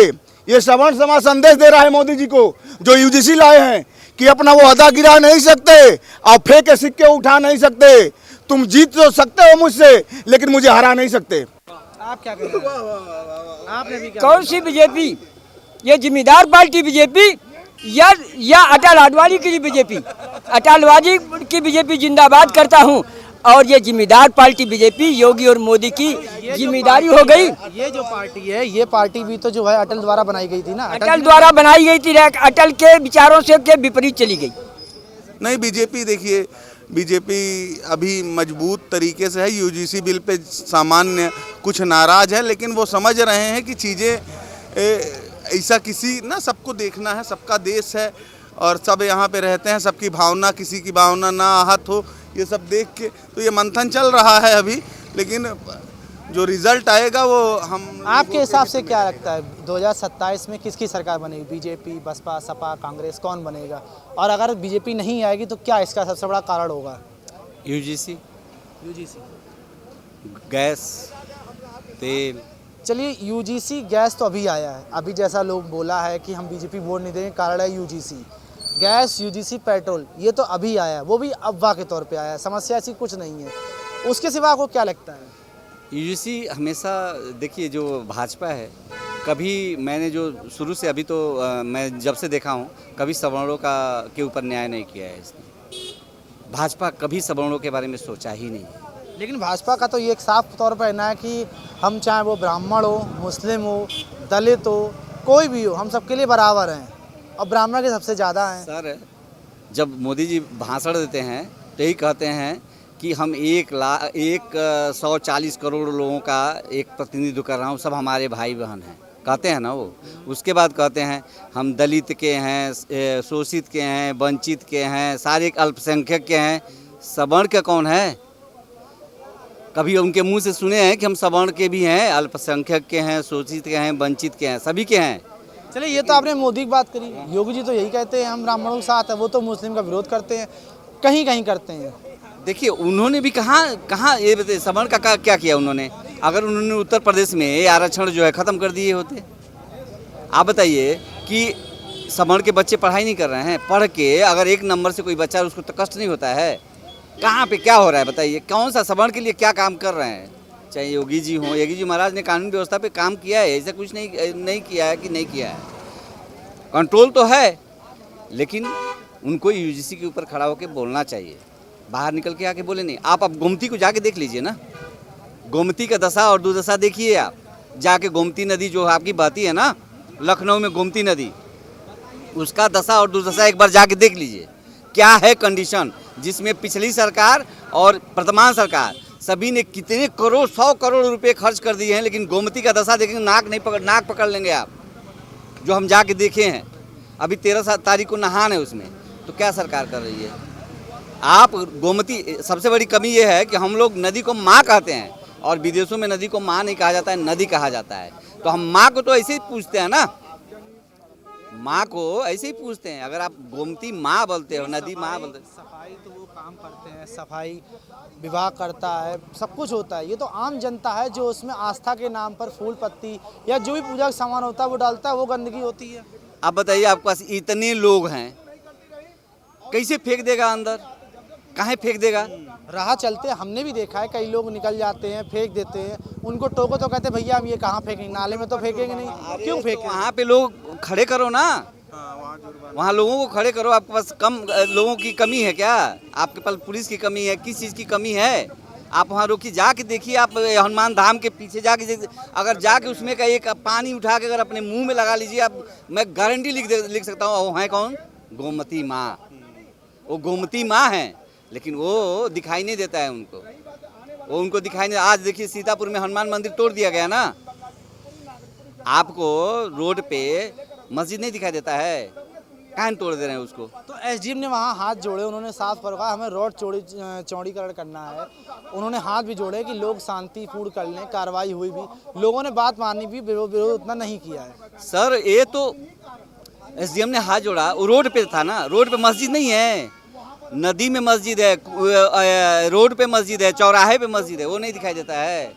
ये सवर्ण समाज संदेश दे रहा है मोदी जी को, जो यूजीसी लाए हैं, कि अपना वो हदा गिरा नहीं सकते और फेंके सिक्के उठा नहीं सकते। तुम जीत तो सकते हो मुझसे, लेकिन मुझे हरा नहीं सकते। आप क्या कह रहे हैं? आपने भी कौन सी बीजेपी? ये जिम्मेदार पार्टी बीजेपी या अटल आडवाणी की बीजेपी? अटलवादी की बीजेपी जिंदाबाद करता हूँ। और ये जिम्मेदार पार्टी बीजेपी योगी और मोदी की जिम्मेदारी हो गई। ये जो पार्टी है, ये पार्टी भी तो जो है अटल द्वारा बनाई गई थी ना, अटल द्वारा बनाई गई थी, अटल के विचारों से के विपरीत चली गई। नहीं, बीजेपी देखिए, बीजेपी अभी मजबूत तरीके से है। यूजीसी बिल पे सामान्य कुछ नाराज है, लेकिन वो समझ रहे हैं कि चीज़ें ऐसा किसी ना, सबको देखना है, सबका देश है और सब यहाँ पे रहते हैं, सबकी भावना, किसी की भावना ना आहत हो, ये सब देख के तो ये मंथन चल रहा है अभी। लेकिन जो रिजल्ट आएगा वो हम आपके हिसाब से क्या लगता है 2027 में किसकी सरकार बनेगी? बीजेपी, बसपा, सपा, कांग्रेस, कौन बनेगा? और अगर बीजेपी नहीं आएगी तो क्या इसका सबसे बड़ा कारण होगा? यूजीसी, यूजीसी, गैस, तेल। चलिए, यूजीसी गैस तो अभी आया है, अभी जैसा लोग बोला है कि हम बीजेपी वोट नहीं देंगे, कारण है यूजीसी गैस, यूजीसी पेट्रोल, ये तो अभी आया है, वो भी अफवाह के तौर पे आया है, समस्या ऐसी कुछ नहीं है। उसके सिवा आपको क्या लगता है? यूजीसी हमेशा देखिए, जो भाजपा है, कभी मैंने जो शुरू से अभी तो मैं जब से देखा हूँ, कभी सवर्णों का के ऊपर न्याय नहीं किया है इसने। भाजपा कभी सवर्णों के बारे में सोचा ही नहीं। लेकिन भाजपा का तो ये एक साफ तौर पर कहना है कि हम चाहे वो ब्राह्मण हो, मुस्लिम हो, दलित हो, कोई भी हो, हम सबके लिए बराबर हैं और ब्राह्मण के सबसे ज़्यादा हैं। सर, जब मोदी जी भाषण देते हैं तो यही कहते हैं कि हम 140 करोड़ लोगों का एक प्रतिनिधित्व कर रहा हूँ, सब हमारे भाई बहन हैं, कहते हैं ना वो। उसके बाद कहते हैं हम दलित के हैं, शोषित के हैं, वंचित के हैं, सारे अल्पसंख्यक के हैं। सवर्ण के कौन है? कभी उनके मुंह से सुने हैं कि हम सवर्ण के भी हैं, अल्पसंख्यक के हैं, शोषित के हैं, वंचित के हैं, सभी के हैं। चलिए, ये तो आपने मोदी की बात करी, योगी जी तो यही कहते हैं हम ब्राह्मणों के साथ हैं, वो तो मुस्लिम का विरोध करते हैं, कहीं कहीं करते हैं। देखिए, उन्होंने भी कहाँ ये बताइए, सवर्ण का क्या किया उन्होंने? अगर उन्होंने उत्तर प्रदेश में आरक्षण जो है ख़त्म कर दिए होते, आप बताइए कि सवर्ण के बच्चे पढ़ाई नहीं कर रहे हैं, पढ़ के अगर 1 नंबर से कोई बच्चा, उसको तो कष्ट नहीं होता है? कहाँ पे क्या हो रहा है बताइए? कौन सा सवर्ण के लिए क्या काम कर रहे हैं? चाहे योगी जी हों, योगी जी महाराज ने कानून व्यवस्था पे काम किया है, ऐसा कुछ नहीं किया है कि नहीं किया है। कंट्रोल तो है, लेकिन उनको यूजीसी के ऊपर खड़ा होकर बोलना चाहिए, बाहर निकल के आके बोले नहीं। आप अब गोमती को जाके देख लीजिए ना, गोमती का दशा और दुर्दशा देखिए आप जाके। गोमती नदी जो आपकी बहती है ना, लखनऊ में गोमती नदी, उसका दशा और दुर्दशा एक बार जाके देख लीजिए क्या है कंडीशन, जिसमें पिछली सरकार और वर्तमान सरकार सभी ने कितने करोड़, 100 करोड़ रुपए खर्च कर दिए हैं, लेकिन गोमती का दशा देखेंगे, नाक पकड़ लेंगे आप, जो हम जाके देखे हैं। अभी 13 तारीख को नहान है उसमें, तो क्या सरकार कर रही है? आप गोमती, सबसे बड़ी कमी ये है कि हम लोग नदी को माँ कहते हैं, और विदेशों में नदी को माँ नहीं कहा जाता है, नदी कहा जाता है। तो हम माँ को तो ऐसे ही पूछते हैं ना, माँ को ऐसे ही पूछते हैं। अगर आप गोमती माँ बोलते हो, नदी माँ बोलते हो। सफाई तो वो काम करते हैं, सफाई विभाग करता है, सब कुछ होता है। ये तो आम जनता है जो उसमें आस्था के नाम पर फूल पत्ती या जो भी पूजा का सामान होता है वो डालता है, वो गंदगी होती है। आप बताइए, आपके पास इतने लोग हैं, कैसे फेंक देगा अंदर? कहाँ फेंक देगा? राह चलते हमने भी देखा है, कई लोग निकल जाते हैं, फेंक देते हैं, उनको टोको तो कहते हैं भैया हम ये कहाँ फेंकेंगे, नाले में तो फेंकेंगे नहीं, क्यों फेंकें? वहाँ पे लोग खड़े करो ना, वहाँ लोगों को खड़े करो। आपके पास कम लोगों की कमी है क्या? आपके पास पुलिस की कमी है, किस चीज़ की कमी है? आप वहाँ रोकिए, जाके देखिए। आप हनुमान धाम के पीछे जाके अगर जाके उसमें का एक पानी उठा के अगर अपने मुंह में लगा लीजिए आप, मैं गारंटी लिख सकता हूँ, वो है कौन? गोमती माँ। वो गोमती माँ है, लेकिन वो दिखाई नहीं देता है उनको, वो उनको दिखाई नहीं। आज देखिए सीतापुर में हनुमान मंदिर तोड़ दिया गया ना, आपको रोड पे मस्जिद नहीं दिखाई देता है, कहाँ तोड़ दे रहे हैं उसको? तो एसडीएम ने वहाँ हाथ जोड़े, उन्होंने साफ कहा हमें रोड चौड़ीकरण करना है। उन्होंने हाथ भी जोड़े कि लोग शांतिपूर्ण कर लें, कार्रवाई हुई भी, लोगों ने बात मानी भी, विरोध उतना नहीं किया है। सर, ये तो एसडीएम ने हाथ जोड़ा, वो रोड पे था ना, रोड पे मस्जिद नहीं है, नदी में मस्जिद है, रोड पे मस्जिद है, चौराहे पे मस्जिद है, वो नहीं दिखाई देता है,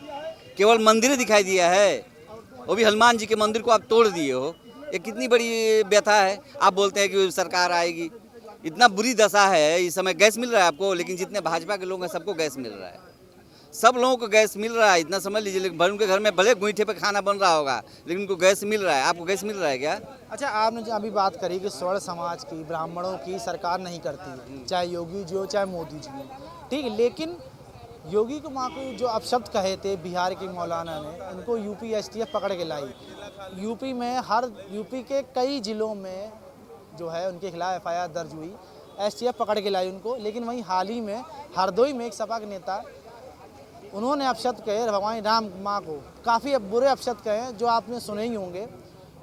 केवल मंदिर दिखाई दिया है। वो भी हनुमान जी के मंदिर को आप तोड़ दिए हो, ये कितनी बड़ी व्यथा है। आप बोलते हैं कि सरकार आएगी, इतना बुरी दशा है। इस समय गैस मिल रहा है आपको, लेकिन जितने भाजपा के लोग हैं सबको गैस मिल रहा है, सब लोगों को गैस मिल रहा है, इतना समझ लीजिए। लेकिन उनके घर में भले गोईठे पे खाना बन रहा होगा, लेकिन उनको गैस मिल रहा है। आपको गैस मिल रहा है क्या? अच्छा, आपने जो अभी बात करी कि स्वर्ण समाज की, ब्राह्मणों की सरकार नहीं करती है, चाहे योगी जी हो चाहे मोदी जी हो, ठीक है, लेकिन योगी कुमार को जो अपशब्द कहे थे बिहार के मौलाना ने, उनको यूपी एसटीएफ पकड़ के लाई। यूपी के कई ज़िलों में जो है उनके खिलाफ एफआईआर दर्ज हुई, एसटीएफ पकड़ के लाई उनको। लेकिन वहीं हाल ही में हरदोई में एक सपा के नेता, उन्होंने अपशब्द कहे भगवान राम माँ को, काफ़ी बुरे अपशब्द कहे जो आपने सुने ही होंगे।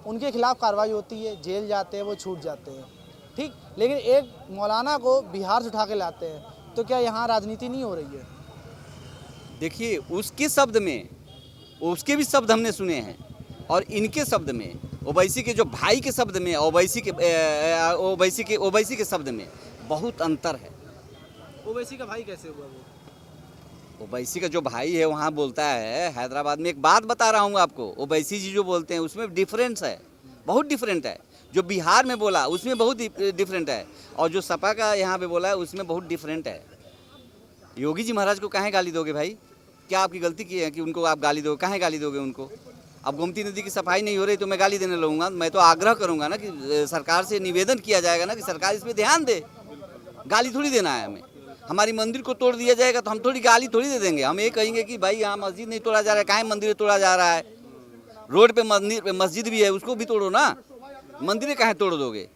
उनके खिलाफ कार्रवाई होती है, जेल जाते हैं, वो छूट जाते हैं, ठीक। लेकिन एक मौलाना को बिहार से उठा के लाते हैं, तो क्या यहाँ राजनीति नहीं हो रही है? देखिए, उसके शब्द में, उसके भी शब्द हमने सुने हैं, और इनके शब्द में, ओवैसी के जो भाई के शब्द में, ओवैसी के शब्द में बहुत अंतर है। ओवैसी का भाई कैसे हुआ वो? ओवैसी का जो भाई है वहाँ बोलता है हैदराबाद में, एक बात बता रहा हूँ आपको, ओवैसी जी जो बोलते हैं उसमें डिफरेंस है, बहुत डिफरेंट है। जो बिहार में बोला उसमें बहुत डिफरेंट है, और जो सपा का यहाँ पे बोला है उसमें बहुत डिफरेंट है। योगी जी महाराज को काहे गाली दोगे भाई? क्या आपकी गलती की है कि उनको आप गाली दोगे? काहे गाली दोगे उनको? अब गोमती नदी की सफाई नहीं हो रही तो मैं गाली देने लगूंगा? मैं तो आग्रह करूंगा ना कि सरकार से निवेदन किया जाएगा ना कि सरकार इस पर ध्यान दे। गाली थोड़ी देना है हमें। हमारी मंदिर को तोड़ दिया जाएगा तो हम थोड़ी गाली थोड़ी दे देंगे। हम ये कहेंगे कि भाई यहाँ मस्जिद नहीं तोड़ा जा रहा है, काहे मंदिर तोड़ा जा रहा है? रोड पे मस्जिद भी है, उसको भी तोड़ो ना, मंदिर काहे तोड़ दोगे?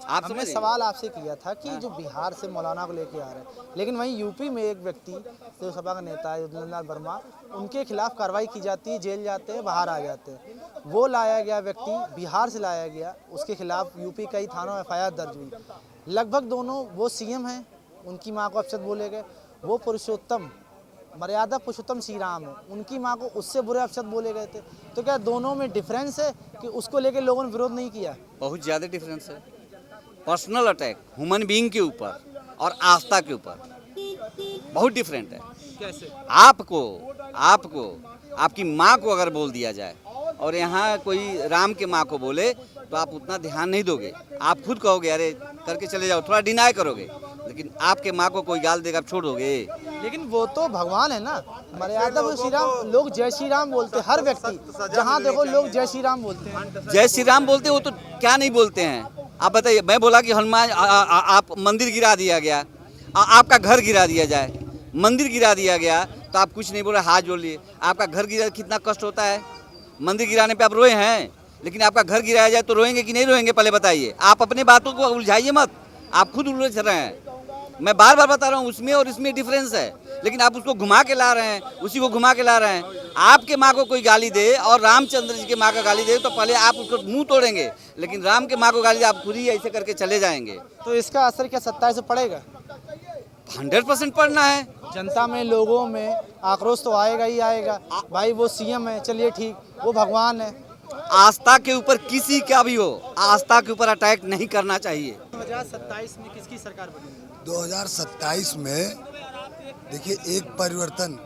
आप हमने सवाल आपसे किया था कि जो बिहार से मौलाना को लेके आ रहे हैं, लेकिन वहीं यूपी में एक व्यक्ति जो सपा का नेता है युद्धलाल वर्मा, उनके खिलाफ कार्रवाई की जाती है, जेल जाते हैं, बाहर आ जाते हैं। वो लाया गया व्यक्ति बिहार से लाया गया, उसके खिलाफ यूपी कई थानों में एफआईआर दर्ज हुई। लगभग दोनों, वो सीएम हैं, उनकी माँ को अपशब्द बोले गए, वो पुरुषोत्तम मर्यादा पुरुषोत्तम श्री राम है, उनकी माँ को उससे बुरे अपशब्द बोले गए थे। तो क्या दोनों में डिफरेंस है कि उसको लेकर लोगों ने विरोध नहीं किया? बहुत ज़्यादा डिफरेंस है। पर्सनल अटैक ह्यूमन बीइंग के ऊपर और आस्था के ऊपर बहुत डिफरेंट है। कैसे? आपको आपकी माँ को अगर बोल दिया जाए और यहाँ कोई राम के माँ को बोले तो आप उतना ध्यान नहीं दोगे। आप खुद कहोगे अरे करके चले जाओ, थोड़ा डिनाई करोगे, लेकिन आपके माँ को कोई गाल देगा आप छोड़ दोगे? लेकिन वो तो भगवान है ना, मर्यादा वो श्री राम, लोग जय श्री राम बोलते हैं, हर व्यक्ति जहाँ देखो लोग जय श्री राम बोलते हैं। जय श्री राम बोलते वो तो क्या नहीं बोलते हैं? आप बताइए। मैं बोला कि हनुमान आप मंदिर गिरा दिया गया, आपका घर गिरा दिया जाए, मंदिर गिरा दिया गया तो आप कुछ नहीं बोल रहे, हाथ जोड़ लिए। आपका घर गिरा कितना कष्ट होता है? मंदिर गिराने पे आप रोए हैं, लेकिन आपका घर गिराया जाए तो रोएंगे कि नहीं रोएंगे? पहले बताइए। आप अपने बातों को उलझाइए मत, आप खुद उलझ रहे हैं। मैं बार बार बता रहा हूँ उसमें और इसमें डिफरेंस है, लेकिन आप उसको घुमा के ला रहे हैं, उसी को घुमा के ला रहे हैं। आपके माँ को कोई गाली दे और रामचंद्र जी के माँ का गाली दे तो पहले आप उसको मुंह तोड़ेंगे, लेकिन राम के माँ को गाली दे आप खुद ही ऐसे करके चले जाएंगे। तो इसका असर क्या 27 से पड़ेगा? 100% पड़ना है। जनता में, लोगों में आक्रोश तो आएगा ही आएगा। भाई वो सीएम है, चलिए ठीक, वो भगवान है। आस्था के ऊपर किसी का भी हो, आस्था के ऊपर अटैक नहीं करना चाहिए। 2027 में किसकी सरकार बनेगी? 2027 में देखिए एक परिवर्तन,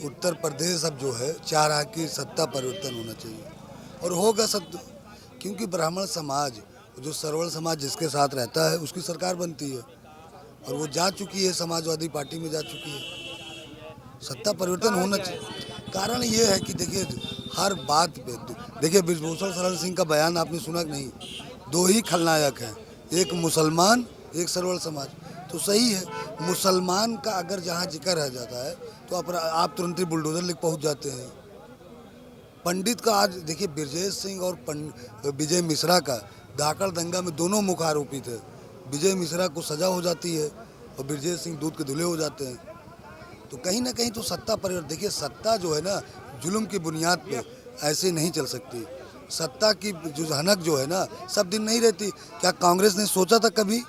उत्तर प्रदेश अब जो है चाह रहा कि सत्ता परिवर्तन होना चाहिए और होगा सत्य, क्योंकि ब्राह्मण समाज जो सरवण समाज जिसके साथ रहता है उसकी सरकार बनती है और वो जा चुकी है, समाजवादी पार्टी में जा चुकी है। सत्ता परिवर्तन होना चाहिए। कारण ये है कि देखिए हर बात पे देखिए ब्रिजभूषण शरण सिंह का बयान आपने सुना कि नहीं? 2 ही खलनायक हैं, एक मुसलमान एक सरवण समाज। तो सही है, मुसलमान का अगर जहाँ जिक्र रह जाता है तो आप तुरंत ही बुलडोजर लेकर पहुँच जाते हैं। पंडित का आज देखिए ब्रजेश सिंह और विजय मिश्रा का धाकड़ दंगा में दोनों मुख्य आरोपी थे। विजय मिश्रा को सजा हो जाती है और ब्रजेश सिंह दूध के धुले हो जाते हैं। तो कहीं ना कहीं तो सत्ता परिवर्तन, देखिए सत्ता जो है ना जुल्म की बुनियाद पे ऐसे नहीं चल सकती। सत्ता की जो हनक जो है ना सब दिन नहीं रहती। क्या कांग्रेस ने सोचा था कभी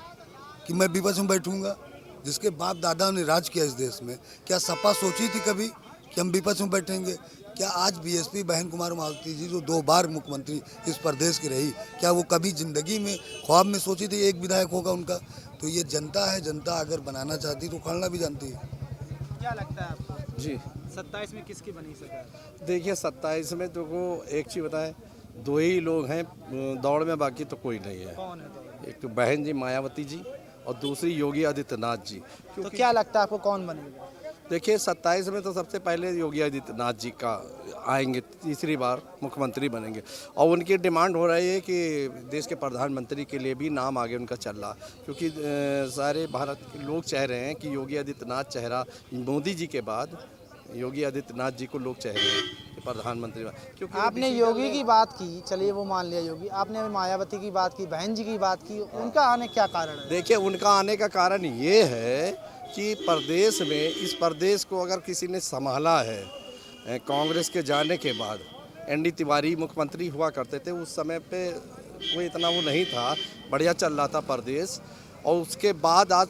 कि मैं विपक्ष में बैठूंगा? जिसके बाप दादा ने राज किया इस देश में, क्या सपा सोची थी कभी कि हम विपक्ष में बैठेंगे? क्या आज बीएसपी बहन कुमार मालती जी जो 2 बार मुख्यमंत्री इस प्रदेश की रही, क्या वो कभी जिंदगी में ख्वाब में सोची थी एक विधायक होगा उनका? तो ये जनता है, जनता अगर बनाना चाहती तो उखाड़ना भी जानती है। क्या लगता है आपको जी 27 में किसकी बनी सरकार? देखिए 27 में तो एक चीज़ बताएं, 2 ही लोग हैं दौड़ में, बाकी तो कोई नहीं है। कौन है दौड़? एक तो बहन जी मायावती जी और दूसरी योगी आदित्यनाथ जी। तो क्या लगता है आपको कौन बनेगा? देखिए 27 में तो सबसे पहले योगी आदित्यनाथ जी का आएंगे, तीसरी बार मुख्यमंत्री बनेंगे और उनकी डिमांड हो रही है कि देश के प्रधानमंत्री के लिए भी नाम आगे उनका चल रहा, क्योंकि सारे भारत के लोग चाह रहे हैं कि योगी आदित्यनाथ चेहरा मोदी जी के बाद योगी आदित्यनाथ जी को लोग चाह रहे हैं कि प्रधानमंत्री, क्योंकि आपने योगी की बात की, चलिए वो मान लिया योगी, आपने मायावती की बात की, बहन जी की बात की, उनका आने क्या कारण है? देखिए उनका आने का कारण ये है कि प्रदेश में, इस प्रदेश को अगर किसी ने संभाला है कांग्रेस के जाने के बाद, एन डी तिवारी मुख्यमंत्री हुआ करते थे, उस समय पे कोई इतना वो नहीं था, बढ़िया चल रहा था प्रदेश। और उसके बाद आज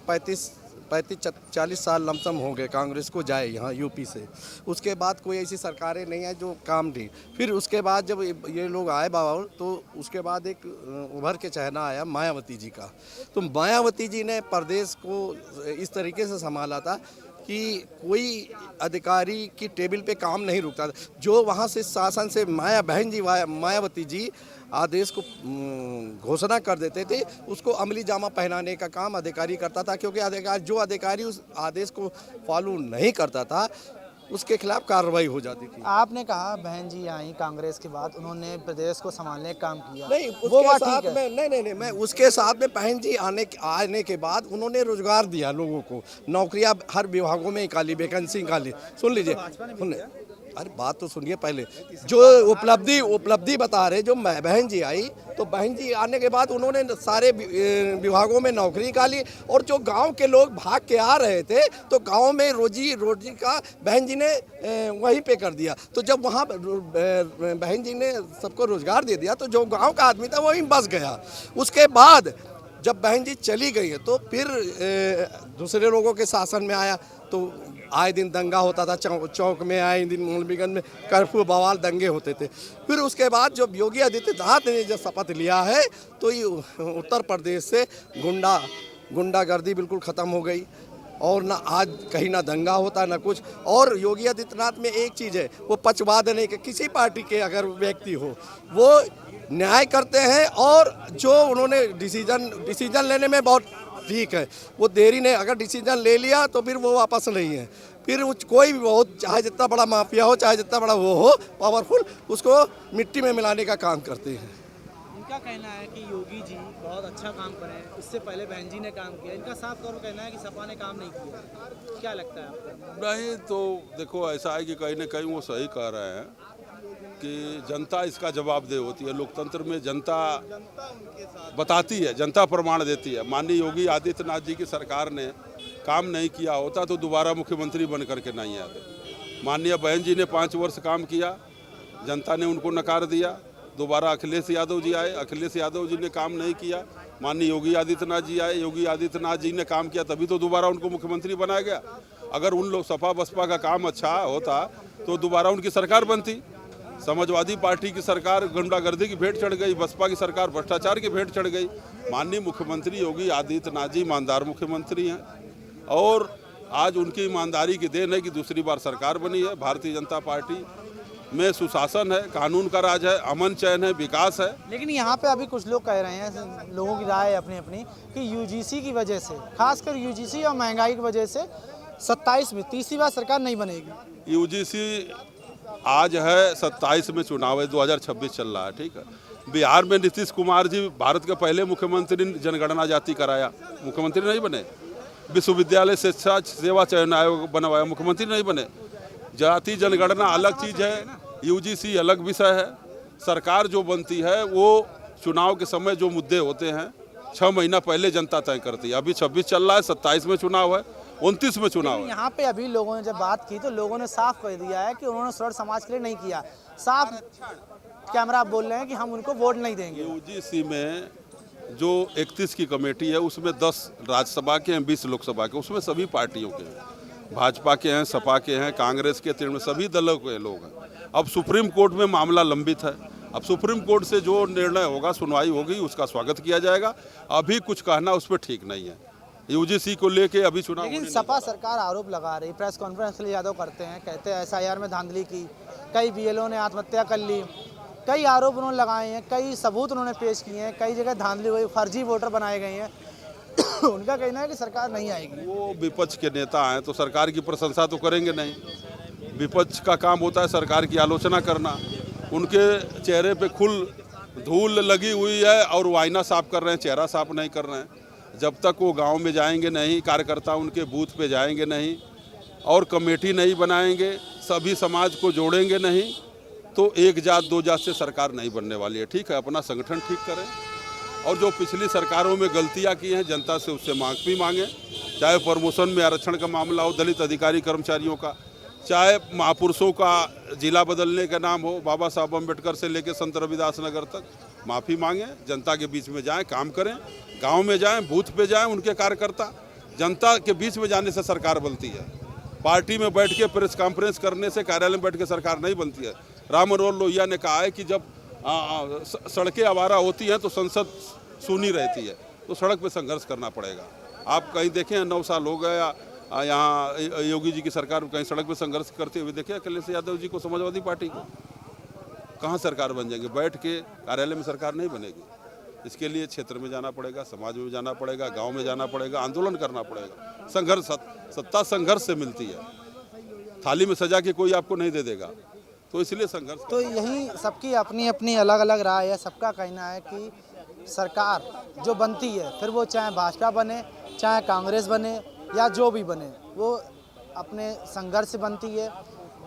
35-40 साल लमसम हो गए कांग्रेस को जाए यहाँ यूपी से, उसके बाद कोई ऐसी सरकारें नहीं है जो काम दी। फिर उसके बाद जब ये लोग आए बाबा, तो उसके बाद एक उभर के चेहरा आया मायावती जी का। तो मायावती जी ने प्रदेश को इस तरीके से संभाला था कि कोई अधिकारी की टेबल पे काम नहीं रुकता था। जो वहाँ से शासन से बहन जी मायावती जी आदेश को घोषणा कर देते थे, उसको अमली जामा पहनाने का काम अधिकारी करता था, क्योंकि जो अधिकारी उस आदेश को फॉलो नहीं करता था उसके खिलाफ कार्रवाई हो जाती थी। आपने कहा बहन जी आई कांग्रेस के बाद, उन्होंने प्रदेश को संभालने का काम किया, नहीं वो बात उसके साथ ठीक है। में नहीं मैं उसके साथ में बहन जी आने के बाद उन्होंने रोजगार दिया लोगों को, नौकरियां हर विभागों में निकाली, वैकेंसी निकाली। सुन लीजिए, अरे बात तो सुनिए पहले, जो उपलब्धि बता रहे, जो बहन जी आई, तो बहन जी आने के बाद उन्होंने सारे विभागों में नौकरी निकाली, और जो गांव के लोग भाग के आ रहे थे तो गांव में रोजी का बहन जी ने वहीं पे कर दिया। तो जब वहाँ बहन जी ने सबको रोजगार दे दिया, तो जो गांव का आदमी था वहीं बस गया। उसके बाद जब बहन जी चली गई है, तो फिर दूसरे लोगों के शासन में आया, तो आए दिन दंगा होता था, चौक में आए दिन मौलवीगंज में कर्फ्यू बवाल दंगे होते थे। फिर उसके बाद जब योगी आदित्यनाथ ने जब शपथ लिया है, तो ये उत्तर प्रदेश से गुंडागर्दी बिल्कुल ख़त्म हो गई, और ना आज कहीं ना दंगा होता ना कुछ। और योगी आदित्यनाथ में एक चीज़ है, वो पक्षवाद नहीं कि किसी पार्टी के अगर व्यक्ति हो, वो न्याय करते हैं, और जो उन्होंने डिसीजन लेने में बहुत ठीक है, वो देरी ने अगर डिसीजन ले लिया तो फिर वो वापस नहीं है। फिर कोई भी बहुत, चाहे जितना बड़ा माफिया हो, चाहे जितना बड़ा वो हो पावरफुल, उसको मिट्टी में मिलाने का काम करते हैं। इनका कहना है कि योगी जी बहुत अच्छा काम करे, इससे पहले बहन जी ने काम किया, इनका साफ तौर पर कहना है कि सपा ने काम नहीं किया। क्या लगता है आपको? नहीं तो देखो, ऐसा है कि कहीं ना कहीं वो सही कह रहे हैं कि जनता इसका जवाबदेह होती है। लोकतंत्र में जनता बताती है, जनता प्रमाण देती है। माननीय योगी आदित्यनाथ जी की सरकार ने काम नहीं किया होता तो दोबारा मुख्यमंत्री बन करके नहीं आते। माननीय बहन जी ने 5 वर्ष काम किया, जनता ने उनको नकार दिया, दोबारा अखिलेश यादव जी आए, अखिलेश यादव जी ने काम नहीं किया, माननीय योगी आदित्यनाथ जी आए, योगी आदित्यनाथ जी ने काम किया, तभी तो दोबारा उनको मुख्यमंत्री बनाया गया। अगर उन लोग सपा बसपा का काम अच्छा होता तो दोबारा उनकी सरकार बनती। समाजवादी पार्टी की सरकार गुंडागर्दी की भेंट चढ़ गई, बसपा की सरकार भ्रष्टाचार की भेंट चढ़ गई। माननीय मुख्यमंत्री योगी आदित्यनाथ जी ईमानदार मुख्यमंत्री हैं, और आज उनकी ईमानदारी की देन है कि दूसरी बार सरकार बनी है। भारतीय जनता पार्टी में सुशासन है, कानून का राज है, अमन चैन है, विकास है। लेकिन यहाँ पे अभी कुछ लोग कह रहे हैं, लोगों की राय है अपनी अपनी, कि यूजीसी की वजह से, खासकर यूजीसी और महंगाई की वजह से 27 में तीसरी बार सरकार नहीं बनेगी। यूजीसी आज है, 27 में चुनाव है, 2026 चल रहा है, ठीक है। बिहार में नीतीश कुमार जी भारत के पहले मुख्यमंत्री जनगणना जाति कराया, मुख्यमंत्री नहीं बने। विश्वविद्यालय शिक्षा सेवा चयन आयोग बनवाया, मुख्यमंत्री नहीं बने। जाति जनगणना अलग चीज़ है, यूजीसी अलग विषय है। सरकार जो बनती है वो चुनाव के समय जो मुद्दे होते हैं 6 महीना पहले जनता तय करती है। अभी 26 चल रहा है, 27 में चुनाव है, 29 में चुनाव है। यहाँ पे अभी लोगों ने जब बात की तो लोगों ने साफ कह दिया है कि उन्होंने स्वर्ण समाज के लिए नहीं किया। साफ कैमरा आप बोल रहे हैं कि हम उनको वोट नहीं देंगे। यूजीसी में जो 31 की कमेटी है उसमें 10 राज्यसभा के हैं, 20 लोकसभा के, उसमें सभी पार्टियों के हैं, भाजपा के हैं, सपा के हैं, कांग्रेस के, तृणमूल, सभी दलों के लोग हैं। अब सुप्रीम कोर्ट में मामला लंबित है, अब सुप्रीम कोर्ट से जो निर्णय होगा, सुनवाई होगी, उसका स्वागत किया जाएगा। अभी कुछ कहना उस पर ठीक नहीं है यूजीसी को लेके अभी चुनाव। लेकिन सपा सरकार आरोप लगा रही, प्रेस कॉन्फ्रेंस अखिलेश यादव करते हैं, कहते हैं SIR में धांधली की, कई BLO ने आत्महत्या कर ली, कई आरोप उन्होंने लगाए हैं, कई सबूत उन्होंने पेश किए हैं, कई जगह धांधली हुई, फर्जी वोटर बनाए गए हैं। उनका कहना है कि सरकार नहीं आएगी। वो विपक्ष के नेता हैं तो सरकार की प्रशंसा तो करेंगे नहीं। विपक्ष का काम होता है सरकार की आलोचना करना। उनके चेहरे पे खुल धूल लगी हुई है और वो आईना साफ कर रहे हैं, चेहरा साफ नहीं कर रहे हैं। जब तक वो गांव में जाएंगे नहीं, कार्यकर्ता उनके बूथ पे जाएंगे नहीं और कमेटी नहीं बनाएंगे, सभी समाज को जोड़ेंगे नहीं, तो एक जात दो जात से सरकार नहीं बनने वाली है। ठीक है, अपना संगठन ठीक करें और जो पिछली सरकारों में गलतियां की हैं जनता से उससे माफ़ी मांगें। चाहे प्रमोशन में आरक्षण का मामला हो, दलित अधिकारी कर्मचारियों का, चाहे महापुरुषों का जिला बदलने का नाम हो, बाबा साहब अम्बेडकर से लेकर संत रविदास नगर तक, माफ़ी मांगें, जनता के बीच में जाएं, काम करें, गांव में जाएं, बूथ पे जाएं। उनके कार्यकर्ता जनता के बीच में जाने से सरकार बनती है। पार्टी में बैठ के प्रेस कॉन्फ्रेंस करने से, कार्यालय में बैठ के सरकार नहीं बनती है। राम मनोहर लोहिया ने कहा है कि जब सड़कें आवारा होती हैं तो संसद सूनी रहती है, तो सड़क पे संघर्ष करना पड़ेगा। आप कहीं देखें 9 साल हो गए यहाँ योगी जी की सरकार कहीं सड़क पे संघर्ष करते हुए देखे अखिलेश यादव जी को, समाजवादी पार्टी को? कहाँ सरकार बन जाएंगे? बैठ के कार्यालय में सरकार नहीं बनेगी। इसके लिए क्षेत्र में जाना पड़ेगा, समाज में जाना पड़ेगा, गांव में जाना पड़ेगा, आंदोलन करना पड़ेगा। संघर्ष, सत्ता संघर्ष से मिलती है, थाली में सजा के कोई आपको नहीं दे देगा, तो इसलिए संघर्ष। तो यही सबकी अपनी अपनी अलग अलग राय है। सबका कहना है कि सरकार जो बनती है, फिर वो चाहे भाजपा बने, चाहे कांग्रेस बने या जो भी बने, वो अपने संघर्ष से बनती है,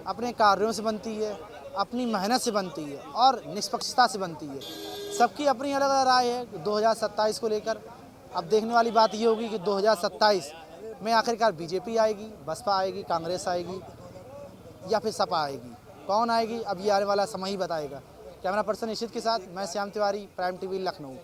अपने कार्यों से बनती है, अपनी मेहनत से बनती है और निष्पक्षता से बनती है। सबकी अपनी अलग अलग राय है 2027 को लेकर। अब देखने वाली बात ये होगी कि 2027 में आखिरकार बीजेपी आएगी, बसपा आएगी, कांग्रेस आएगी या फिर सपा आएगी। कौन आएगी अब ये आने वाला समय ही बताएगा। कैमरा पर्सन निशित के साथ मैं श्याम तिवारी, प्राइम टीवी, लखनऊ।